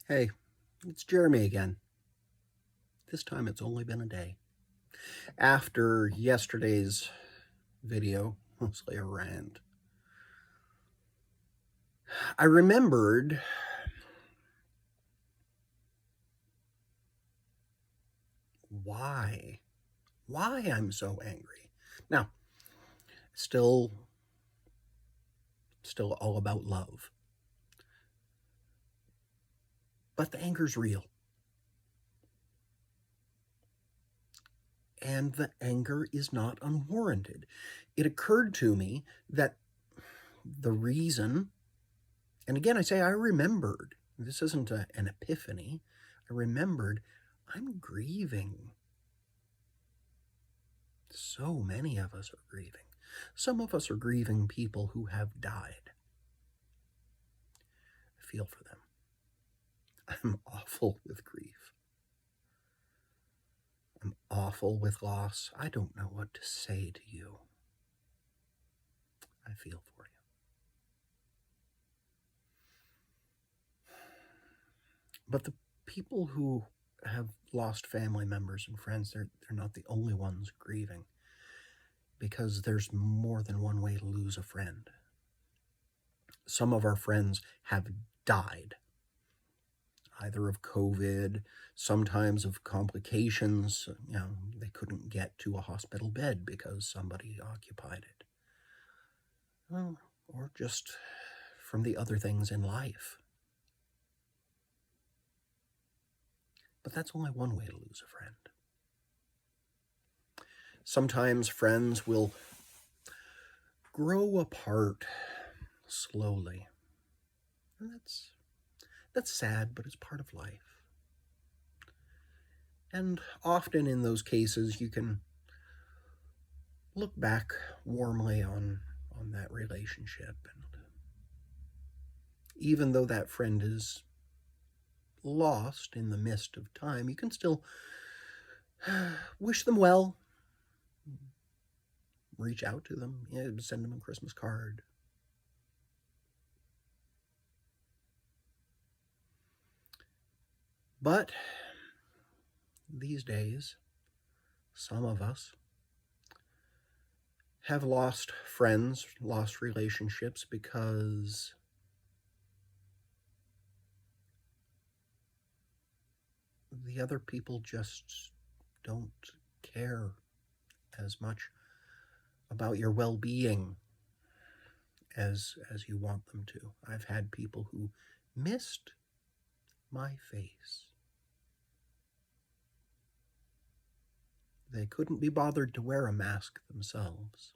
Hey, it's Jeremy again. This time it's only been a day. After yesterday's video, mostly a rant, I remembered why I'm so angry. Now, still all about love. But the anger's real. And the anger is not unwarranted. It occurred to me that the reason, and again I say I remembered, this isn't an epiphany, I remembered I'm grieving. So many of us are grieving. Some of us are grieving people who have died. I feel for them. I'm awful with grief. I'm awful with loss. I don't know what to say to you. I feel for you. But the people who have lost family members and friends, they're not the only ones grieving, because there's more than one way to lose a friend. Some of our friends have died, either of COVID, sometimes of complications. They couldn't get to a hospital bed because somebody occupied it. Well, or just from the other things in life. But that's only one way to lose a friend. Sometimes friends will grow apart slowly. And that's sad, but it's part of life. And often in those cases, you can look back warmly on that relationship. And even though that friend is lost in the mist of time, you can still wish them well, reach out to them, send them a Christmas card. But these days, some of us have lost friends, lost relationships because the other people just don't care as much about your well-being as you want them to. I've had people who missed my face. They couldn't be bothered to wear a mask themselves.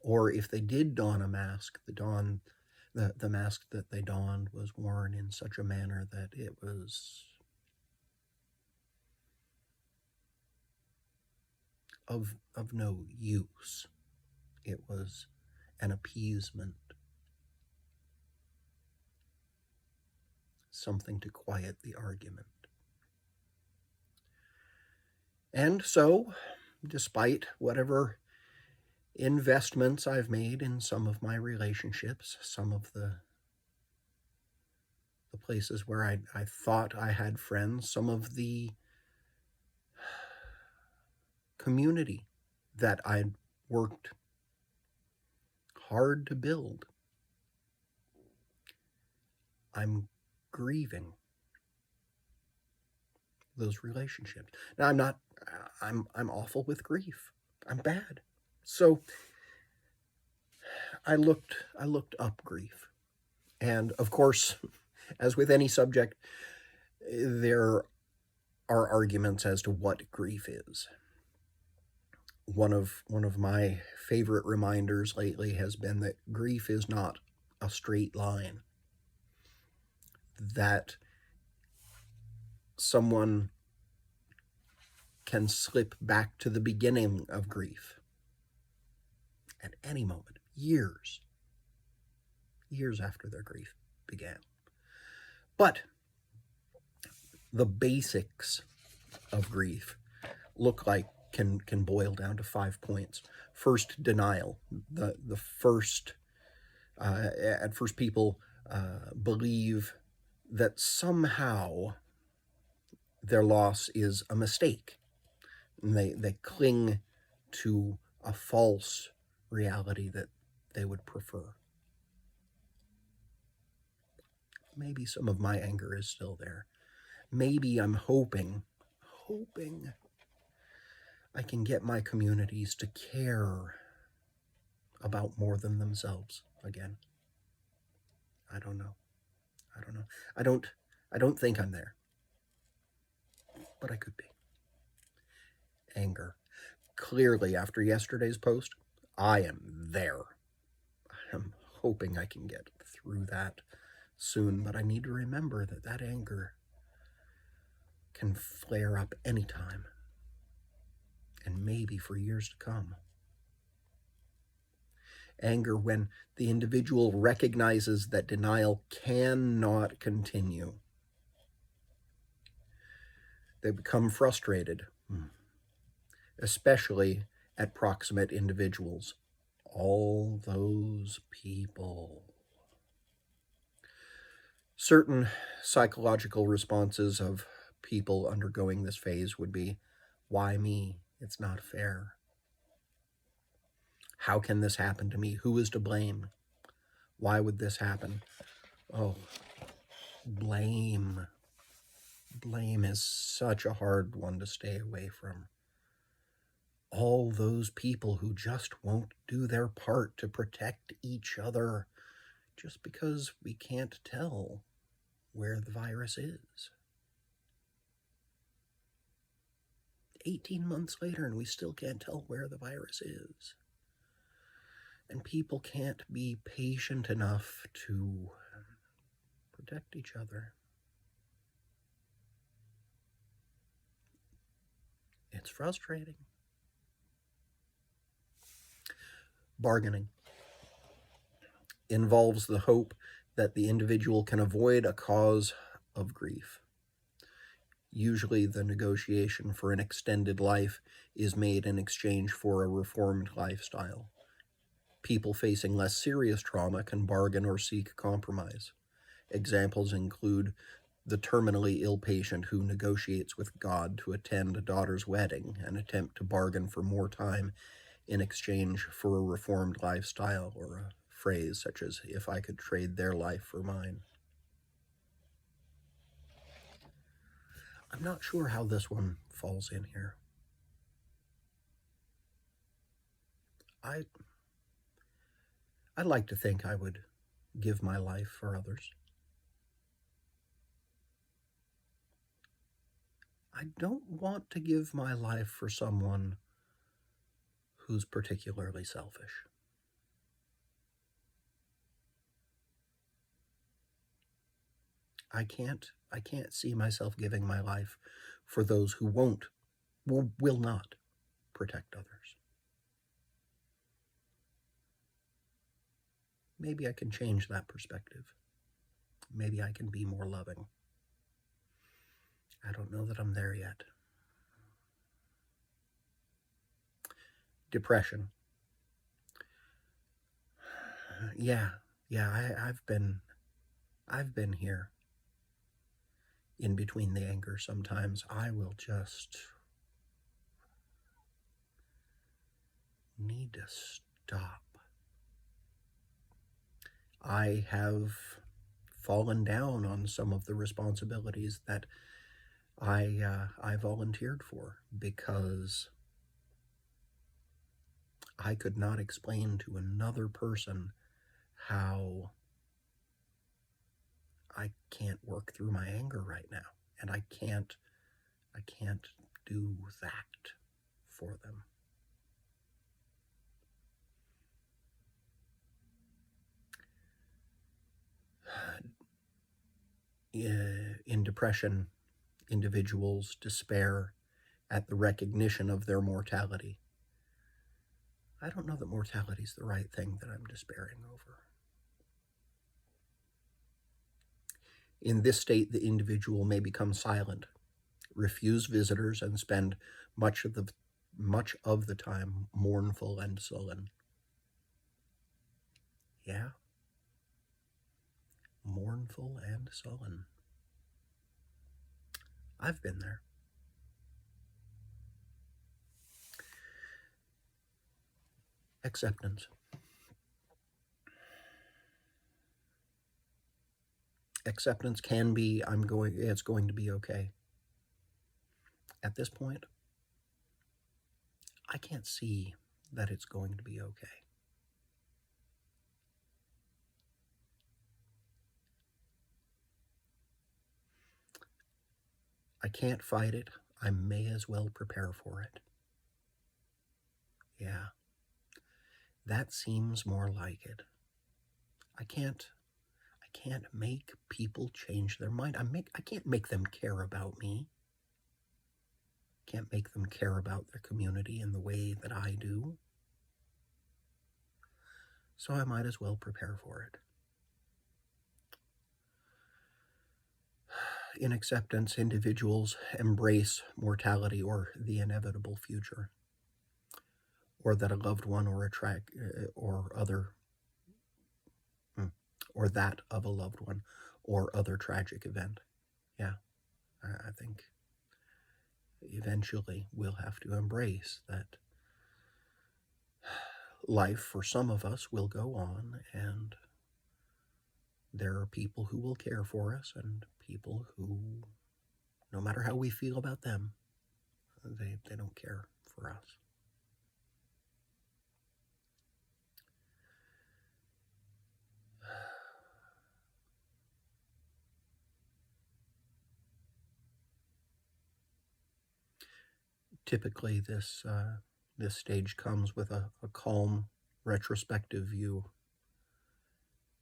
Or if they did don a mask, the mask that they donned was worn in such a manner that it was of no use. It was an appeasement, something to quiet the argument. And so, despite whatever investments I've made in some of my relationships, some of the places where I thought I had friends, some of the community that I'd worked hard to build, I'm grieving those relationships. Now, I'm awful with grief. I'm bad. So I looked up grief. And of course, as with any subject, there are arguments as to what grief is. One of my favorite reminders lately has been that grief is not a straight line. That someone can slip back to the beginning of grief at any moment, years after their grief began. But the basics of grief look like can boil down to 5 points. First, denial. At first people believe that somehow their loss is a mistake. And they cling to a false reality that they would prefer. Maybe some of my anger is still there. Maybe I'm hoping I can get my communities to care about more than themselves again. I don't know. I don't think I'm there. But I could be. Anger. Clearly, after yesterday's post, I am there. I'm hoping I can get through that soon, but I need to remember that that anger can flare up anytime, and maybe for years to come. Anger when the individual recognizes that denial cannot continue. They become frustrated, especially at proximate individuals. All those people. Certain psychological responses of people undergoing this phase would be, why me? It's not fair. How can this happen to me? Who is to blame? Why would this happen? Oh, blame. Blame is such a hard one to stay away from. All those people who just won't do their part to protect each other just because we can't tell where the virus is. 18 months later and we still can't tell where the virus is. And people can't be patient enough to protect each other. It's frustrating. Bargaining involves the hope that the individual can avoid a cause of grief. Usually the negotiation for an extended life is made in exchange for a reformed lifestyle. People facing less serious trauma can bargain or seek compromise. Examples include the terminally ill patient who negotiates with God to attend a daughter's wedding and attempt to bargain for more time in exchange for a reformed lifestyle, or a phrase such as, if I could trade their life for mine. I'm not sure how this one falls in here. I'd like to think I would give my life for others. I don't want to give my life for someone who's particularly selfish. I can't see myself giving my life for those who will not protect others. Maybe I can change that perspective. Maybe I can be more loving. I don't know that I'm there yet. Depression. Yeah, I've been here. In between the anger, sometimes I will just need to stop. I have fallen down on some of the responsibilities that I volunteered for because I could not explain to another person how I can't work through my anger right now, and I can't do that for them. In depression, individuals despair at the recognition of their mortality. I don't know that mortality is the right thing that I'm despairing over. In this state, the individual may become silent, refuse visitors, and spend much of the time mournful and sullen. Yeah, mournful and sullen. I've been there. Acceptance. Acceptance can be, it's going to be okay. At this point, I can't see that it's going to be okay. I can't fight it. I may as well prepare for it. Yeah, that seems more like it. I can't make people change their mind. I can't make them care about me. Can't make them care about their community in the way that I do. So I might as well prepare for it. In acceptance, individuals embrace mortality or the inevitable future, or that a loved one or that of a loved one or other tragic event. Yeah, I think eventually we'll have to embrace that life for some of us will go on, and there are people who will care for us and people who, no matter how we feel about them, they don't care for us. Typically, this stage comes with a calm, retrospective view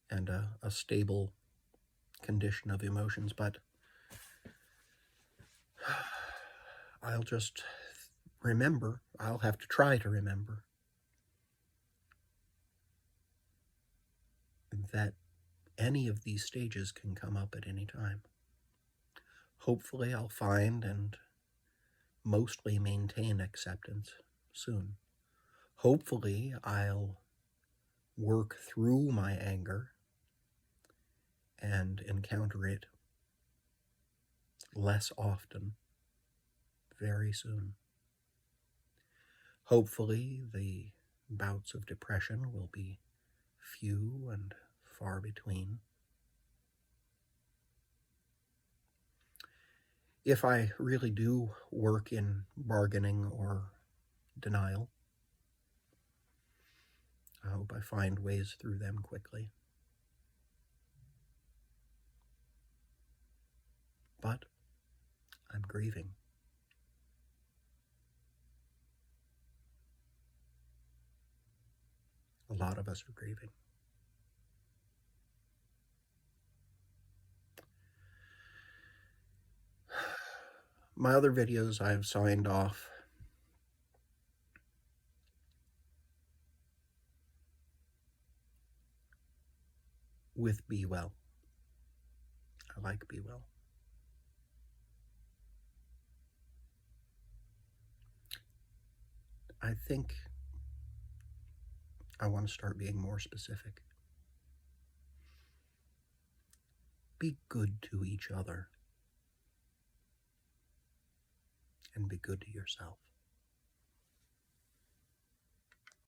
and a stable condition of emotions, but I'll just remember, I'll have to try to remember that any of these stages can come up at any time. Hopefully I'll find and mostly maintain acceptance soon. Hopefully I'll work through my anger and encounter it less often very soon. Hopefully the bouts of depression will be few and far between. If I really do work in bargaining or denial, I hope I find ways through them quickly. But I'm grieving. A lot of us are grieving. My other videos I have signed off with Be Well. I like Be Well. I think I want to start being more specific. Be good to each other and be good to yourself.